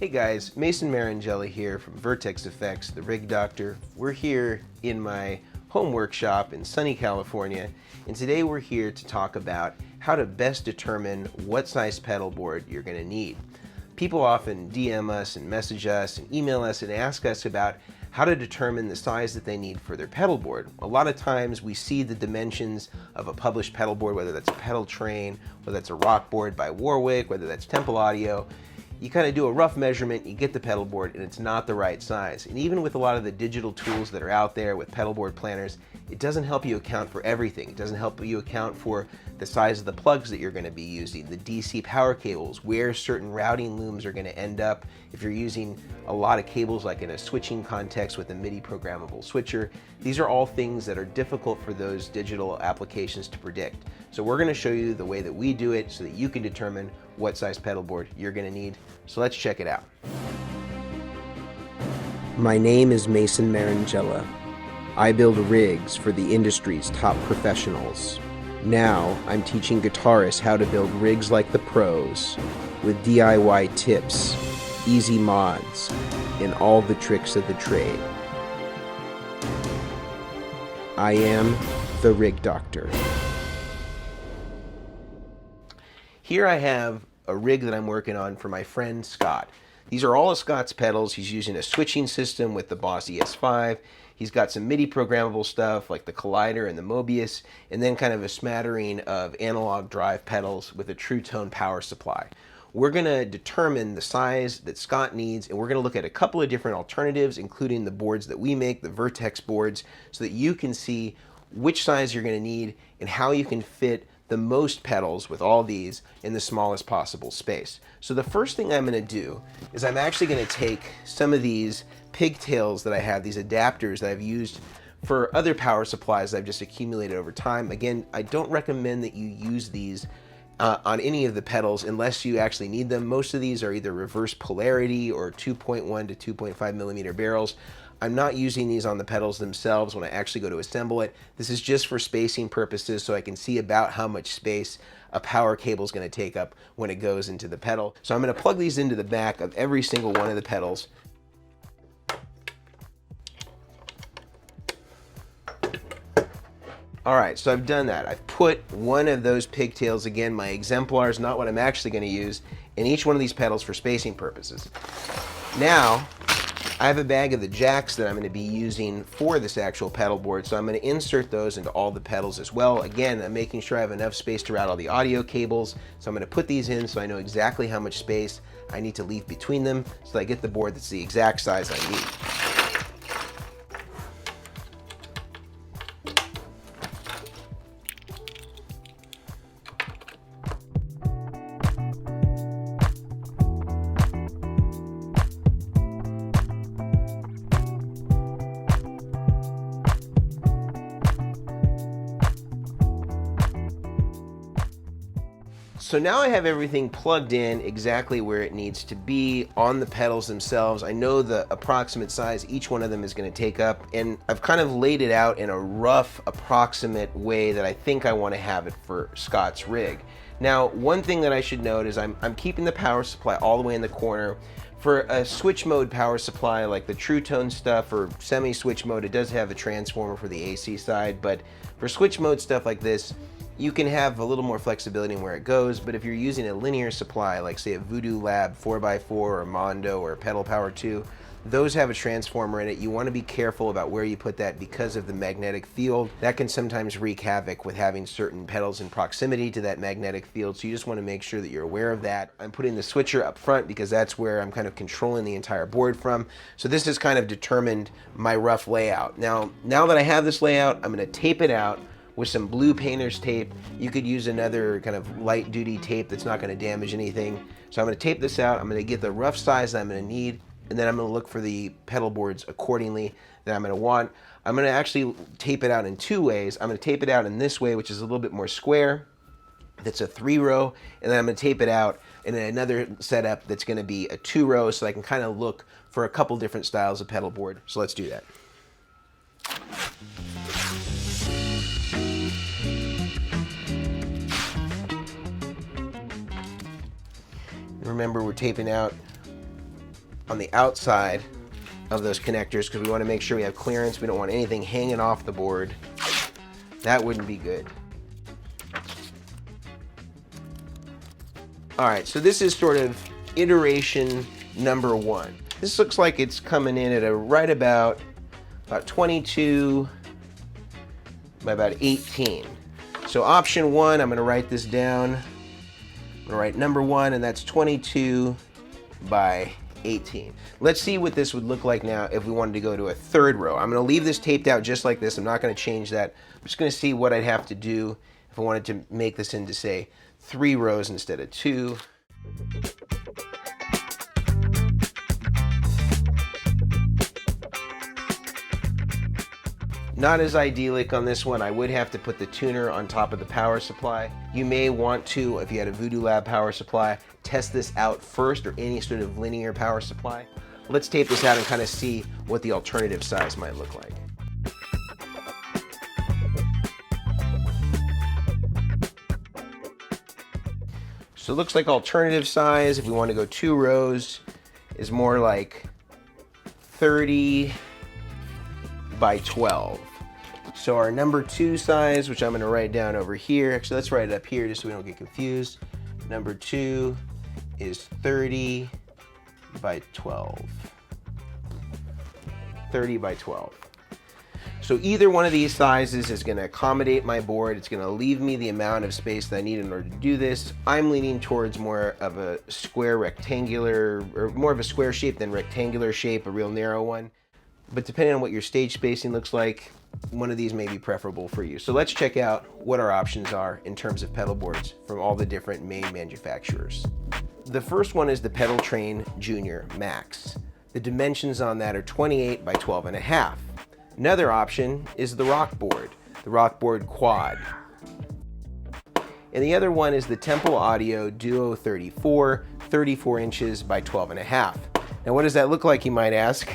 Hey guys, Mason Marangella here from Vertex Effects, the Rig Doctor. We're here in my home workshop in sunny California, and today we're here to talk about how to best determine what size pedal board you're going to need. People often DM us and message us and email us and ask us about how to determine the size that they need for their pedal board. A lot of times we see the dimensions of a published pedal board, whether that's a Pedal Train, whether that's a rock board by Warwick, whether that's Temple Audio. You kind of do a rough measurement, you get the pedal board, and it's not the right size. And even with a lot of the digital tools that are out there with pedal board planners, it doesn't help you account for everything. It doesn't help you account for the size of the plugs that you're going to be using, the DC power cables, where certain routing looms are going to end up if you're using a lot of cables like in a switching context with a MIDI programmable switcher. These are all things that are difficult for those digital applications to predict. So we're going to show you the way that we do it so that you can determine what size pedal board you're going to need. So let's check it out. My name is Mason Marangella. I build rigs for the industry's top professionals. Now I'm teaching guitarists how to build rigs like the pros with DIY tips, easy mods, and all the tricks of the trade. I am the Rig Doctor. Here I have a rig that I'm working on for my friend Scott. These are all of Scott's pedals. He's using a switching system with the Boss ES5. He's got some MIDI programmable stuff like the Collider and the Mobius, and then kind of a smattering of analog drive pedals with a True Tone power supply. We're going to determine the size that Scott needs, and we're going to look at a couple of different alternatives, including the boards that we make, the Vertex boards, so that you can see which size you're going to need and how you can fit the most pedals with all these in the smallest possible space. So the first thing I'm going to do is I'm actually going to take some of these pigtails that I have, these adapters that I've used for other power supplies that I've just accumulated over time. Again, I don't recommend that you use these on any of the pedals unless you actually need them. Most of these are either reverse polarity or 2.1 to 2.5 millimeter barrels. I'm not using these on the pedals themselves when I actually go to assemble it. This is just for spacing purposes so I can see about how much space a power cable is going to take up when it goes into the pedal. So I'm going to plug these into the back of every single one of the pedals. All right, so I've done that. I've put one of those pigtails, again, my exemplar is not what I'm actually going to use, in each one of these pedals for spacing purposes. Now, I have a bag of the jacks that I'm going to be using for this actual pedal board, so I'm going to insert those into all the pedals as well. Again, I'm making sure I have enough space to route all the audio cables, so I'm going to put these in so I know exactly how much space I need to leave between them so I get the board that's the exact size I need. So now I have everything plugged in exactly where it needs to be on the pedals themselves. I know the approximate size each one of them is going to take up, and I've kind of laid it out in a rough approximate way that I think I want to have it for Scott's rig. Now, one thing that I should note is I'm keeping the power supply all the way in the corner. For a switch mode power supply like the True Tone stuff or semi-switch mode, it does have a transformer for the AC side, but for switch mode stuff like this, you can have a little more flexibility in where it goes, but if you're using a linear supply, like say a Voodoo Lab 4x4 or Mondo or Pedal Power 2, those have a transformer in it. You want to be careful about where you put that because of the magnetic field. That can sometimes wreak havoc with having certain pedals in proximity to that magnetic field, so you just want to make sure that you're aware of that. I'm putting the switcher up front because that's where I'm kind of controlling the entire board from. So this has kind of determined my rough layout. Now that I have this layout, I'm going to tape it out with some blue painter's tape. You could use another kind of light duty tape that's not going to damage anything. So I'm going to tape this out. I'm going to get the rough size that I'm going to need, and then I'm going to look for the pedal boards accordingly that I'm going to want. I'm going to actually tape it out in two ways. I'm going to tape it out in this way, which is a little bit more square. That's a 3-row, and then I'm going to tape it out in another setup that's going to be a 2-row, so I can kind of look for a couple different styles of pedal board. So let's do that. Remember, we're taping out on the outside of those connectors because we want to make sure we have clearance. We don't want anything hanging off the board. That wouldn't be good. All right, so this is sort of iteration number 1. This looks like it's coming in at right about 22 by about 18. So option 1, I'm going to write this down. I'm going to write number 1, and that's 22 by 18. Let's see what this would look like now if we wanted to go to a third row. I'm going to leave this taped out just like this. I'm not going to change that. I'm just going to see what I'd have to do if I wanted to make this into, say, 3 rows instead of 2. Not as idyllic on this one. I would have to put the tuner on top of the power supply. You may want to, if you had a Voodoo Lab power supply, test this out first, or any sort of linear power supply. Let's tape this out and kind of see what the alternative size might look like. So it looks like alternative size, if we want to go 2 rows, is more like 30 by 12. So our number 2 size, which I'm going to write down over here, actually let's write it up here just so we don't get confused. Number 2 is 30 by 12. 30 by 12. So either one of these sizes is going to accommodate my board. It's going to leave me the amount of space that I need in order to do this. I'm leaning towards more of a square rectangular, or more of a square shape than rectangular shape, a real narrow one. But depending on what your stage spacing looks like, one of these may be preferable for you. So let's check out what our options are in terms of pedal boards from all the different main manufacturers. The first one is the Pedal Train Junior Max. The dimensions on that are 28 by 12.5. Another option is the Rockboard Quad. And the other one is the Temple Audio Duo 34, 34 inches by 12.5. Now what does that look like, you might ask?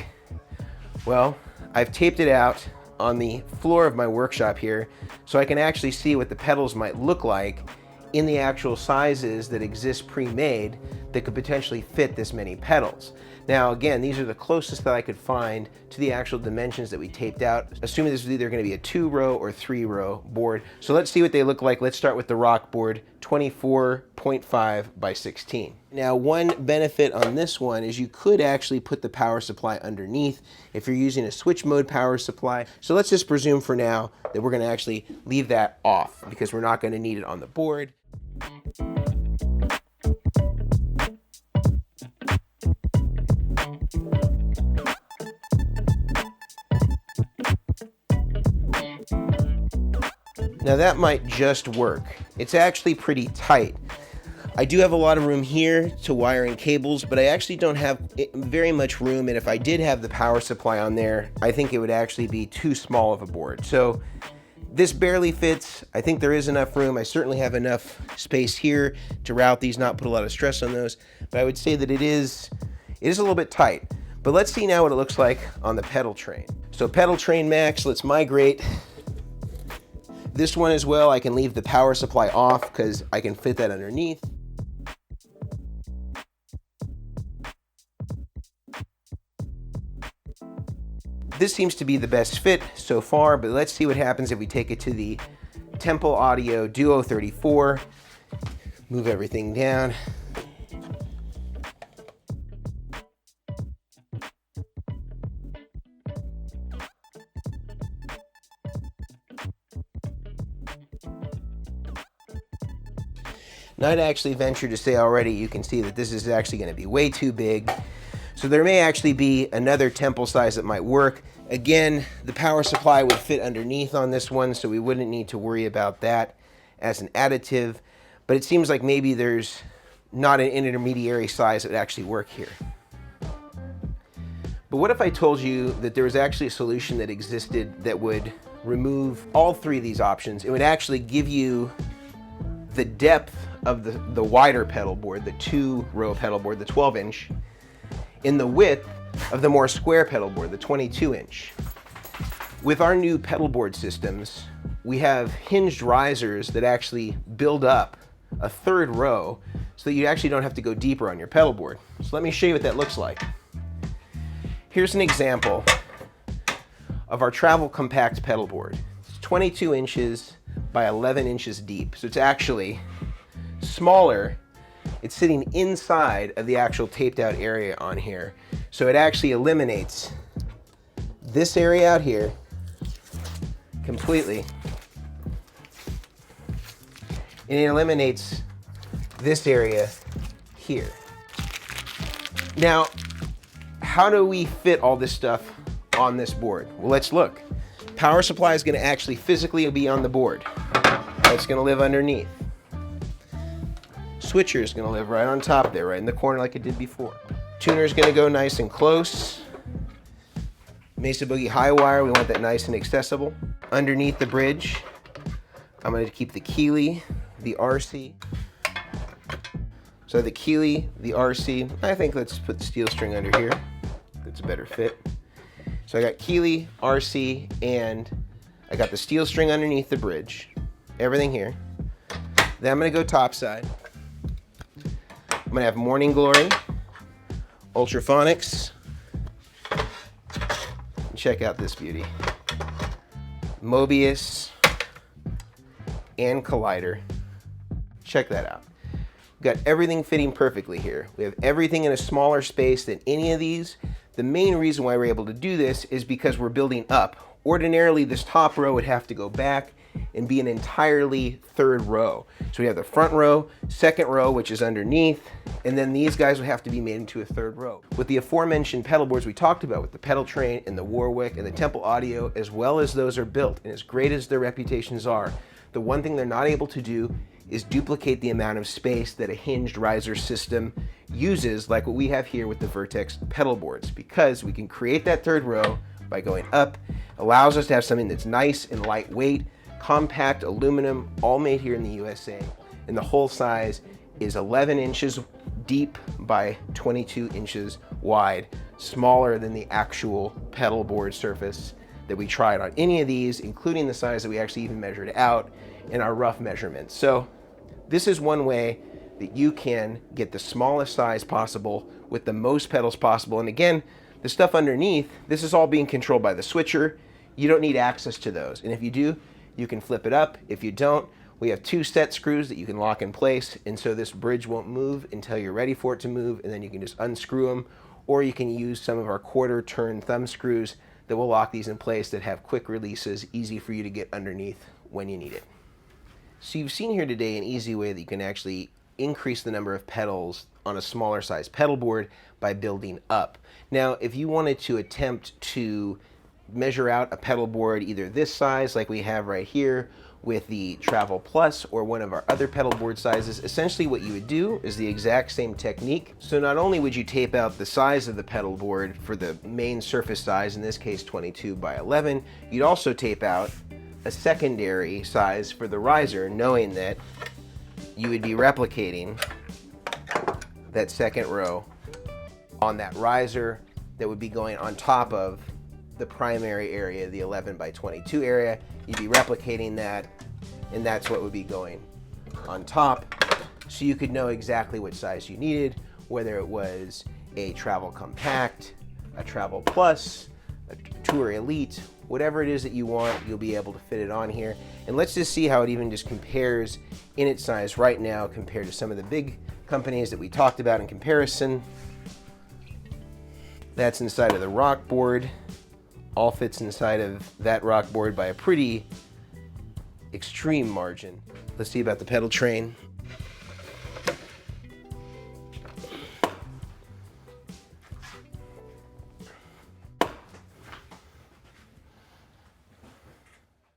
Well, I've taped it out on the floor of my workshop here so I can actually see what the pedals might look like in the actual sizes that exist pre-made that could potentially fit this many pedals. Now again, these are the closest that I could find to the actual dimensions that we taped out, assuming this is either going to be a 2-row or 3-row board. So let's see what they look like. Let's start with the Rockboard 24.5 by 16. Now one benefit on this one is you could actually put the power supply underneath if you're using a switch mode power supply. So let's just presume for now that we're going to actually leave that off because we're not going to need it on the board. Now that might just work. It's actually pretty tight. I do have a lot of room here to wire in cables, but I actually don't have very much room, and if I did have the power supply on there, I think it would actually be too small of a board. So this barely fits. I think there is enough room. I certainly have enough space here to route these, not put a lot of stress on those, but I would say that it is a little bit tight. But let's see now what it looks like on the Pedal Train. So Pedal Train Max, let's migrate. This one as well, I can leave the power supply off because I can fit that underneath. This seems to be the best fit so far, but let's see what happens if we take it to the Temple Audio Duo 34. Move everything down. Now I'd actually venture to say already, you can see that this is actually going to be way too big. So there may actually be another Temple size that might work. Again, the power supply would fit underneath on this one, so we wouldn't need to worry about that as an additive. But it seems like maybe there's not an intermediary size that would actually work here. But what if I told you that there was actually a solution that existed that would remove all 3 of these options? It would actually give you the depth of the wider pedal board, the 2-row pedal board, the 12-inch, in the width of the more square pedal board, the 22-inch. With our new pedal board systems, we have hinged risers that actually build up a 3rd row so that you actually don't have to go deeper on your pedal board. So let me show you what that looks like. Here's an example of our Travel Compact pedal board. It's 22 inches by 11 inches deep. So it's actually smaller. It's sitting inside of the actual taped out area on here. So it actually eliminates this area out here completely. And it eliminates this area here. Now, how do we fit all this stuff on this board? Well, let's look. Power supply is going to actually physically be on the board. It's going to live underneath. Switcher is going to live right on top there, right in the corner like it did before. Tuner is going to go nice and close. Mesa Boogie high wire, we want that nice and accessible. Underneath the bridge, I'm going to keep the Keeley, the RC. So the Keeley, the RC, I think let's put the steel string under here. That's a better fit. So I got Keeley, RC, and I got the steel string underneath the bridge. Everything here. Then I'm gonna go top side. I'm gonna have Morning Glory, Ultraphonics. Check out this beauty. Mobius and Collider. Check that out. We've got everything fitting perfectly here. We have everything in a smaller space than any of these. The main reason why we're able to do this is because we're building up. Ordinarily, this top row would have to go back and be an entirely third row. So we have the front row, second row, which is underneath, and then these guys would have to be made into a third row. With the aforementioned pedal boards we talked about, with the Pedal Train and the Warwick and the Temple Audio, as well as those are built, and as great as their reputations are, the one thing they're not able to do is duplicate the amount of space that a hinged riser system uses, like what we have here with the Vertex pedal boards, because we can create that third row by going up, allows us to have something that's nice and lightweight, compact aluminum, all made here in the USA, and the whole size is 11 inches deep by 22 inches wide, smaller than the actual pedal board surface that we tried on any of these, including the size that we actually even measured out in our rough measurements. So this is one way that you can get the smallest size possible with the most pedals possible. And again, the stuff underneath, this is all being controlled by the switcher. You don't need access to those. And if you do, you can flip it up. If you don't, we have 2 set screws that you can lock in place. And so this bridge won't move until you're ready for it to move. And then you can just unscrew them. Or you can use some of our 1/4 turn thumb screws that will lock these in place that have quick releases, easy for you to get underneath when you need it. So you've seen here today an easy way that you can actually increase the number of pedals on a smaller size pedal board by building up. Now, if you wanted to attempt to measure out a pedal board either this size like we have right here with the Travel Plus or one of our other pedal board sizes, essentially what you would do is the exact same technique. So not only would you tape out the size of the pedal board for the main surface size, in this case 22 by 11, you'd also tape out a secondary size for the riser, knowing that you would be replicating that second row on that riser that would be going on top of the primary area, the 11 by 22 area. You'd be replicating that, and that's what would be going on top. So you could know exactly what size you needed, whether it was a Travel Compact, a Travel Plus, a Tour Elite, whatever it is that you want, you'll be able to fit it on here. And let's just see how it even just compares in its size right now compared to some of the big companies that we talked about in comparison. That's inside of the rock board. All fits inside of that rock board by a pretty extreme margin. Let's see about the Pedal Train.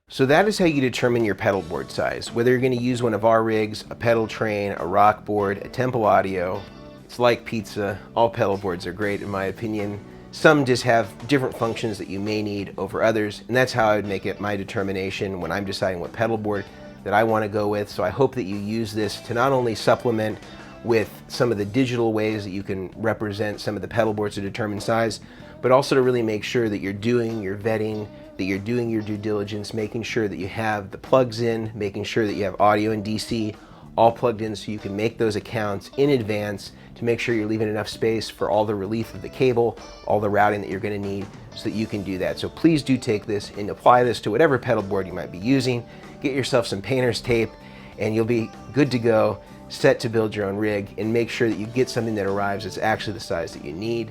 So that is how you determine your pedal board size. Whether you're going to use one of our rigs, a Pedal Train, a rock board, a Temple Audio, it's like pizza. All pedal boards are great in my opinion. Some just have different functions that you may need over others, and that's how I would make it my determination when I'm deciding what pedal board that I want to go with. So I hope that you use this to not only supplement with some of the digital ways that you can represent some of the pedal boards to determine size, but also to really make sure that you're doing your vetting, that you're doing your due diligence, making sure that you have the plugs in, making sure that you have audio and DC all plugged in so you can make those accounts in advance to make sure you're leaving enough space for all the relief of the cable, all the routing that you're going to need so that you can do that. So please do take this and apply this to whatever pedal board you might be using. Get yourself some painter's tape and you'll be good to go, set to build your own rig, and make sure that you get something that arrives that's actually the size that you need.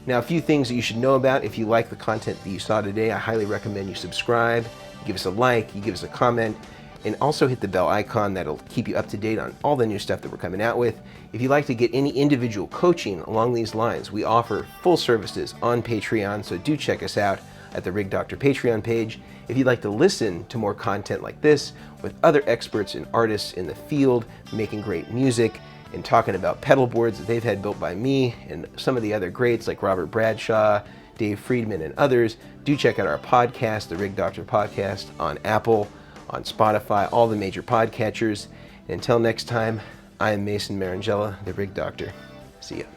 Now, a few things that you should know about. If you like the content that you saw today, I highly recommend you subscribe, you give us a like, you give us a comment, and also hit the bell icon. That'll keep you up to date on all the new stuff that we're coming out with. If you'd like to get any individual coaching along these lines, we offer full services on Patreon, so do check us out at the Rig Doctor Patreon page. If you'd like to listen to more content like this with other experts and artists in the field making great music and talking about pedal boards that they've had built by me and some of the other greats like Robert Bradshaw, Dave Friedman, and others, do check out our podcast, the Rig Doctor Podcast, on Apple, on Spotify, all the major podcatchers. And until next time, I am Mason Marangella, the Rig Doctor. See ya.